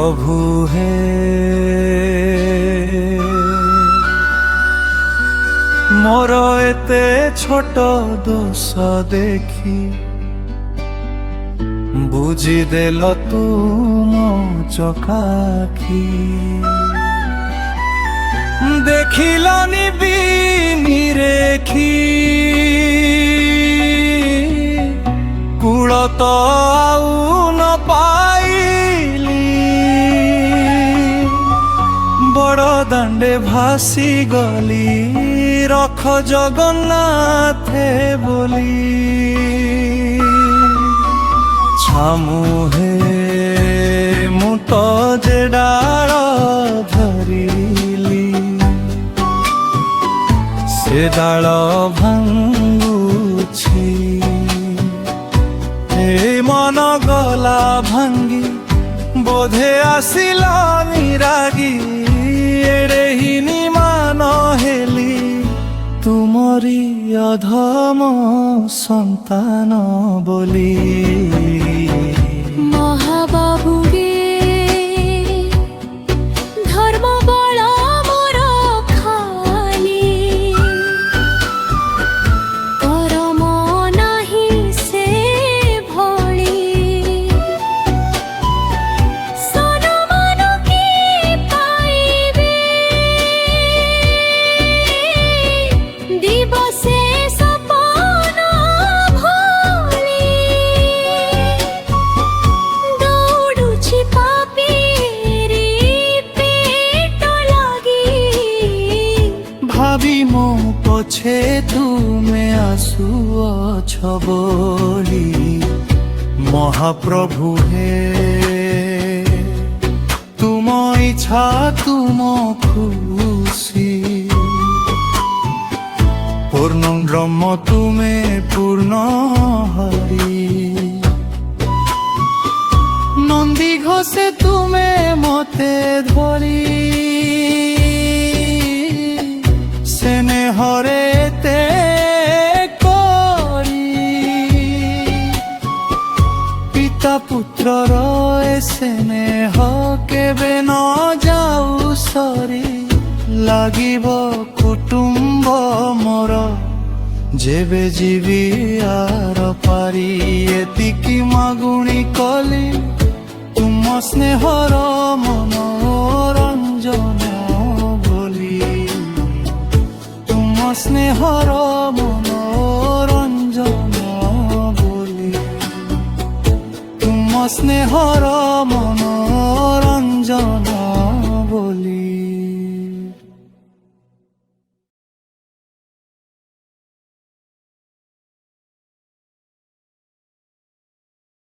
প্রভু হে মোর এতে ছোট দোষ দেখি বুঝি দেল তুম চকাখি দেখিলনি বিনিরেখি কূল তো আউ ন পাইলি বড় দাণ্ডে ভাসি গলি রখ জগন্নাথে বলি ছামু হে মু তো যে ডাল ধরিলি সে ডাল ভাঙ্গুছি এই মন গলা ভাঙ্গি বোধে আসিল নিরাগি এড়ে হিনি মান হেলি তুমরি অধম সন্তান বলি মহাবাবু গে ধর্ম বল মোর খালি করম নাহি সে ভଳି সনমান কি পাইবে দিবসে সপন ভଳି দৌড়ুছি পাপেরি পেট লাগি ভাবি মো পছে তুমে আসুଅছ বলি মহাপ্রভু হে তুম ইচ্ছা তুম খুশি পূর্ণ ব্রহ্ম তুমে পূর্ণ হরি নন্দী ঘোষে তুমে মতে ধরি সেনে হরে তে করি পিতা পুত্রর স্নেহ কেবে ন যাও সরি লাগিব কুটুম্ব মোর যেবে জীবি আর পারি এতিকি মাগুণী কলি তুম স্নেহর মনোরঞ্জন বলি তুম স্নেহর মনোরঞ্জন বলি তুম স্নেহর মনোরঞ্জন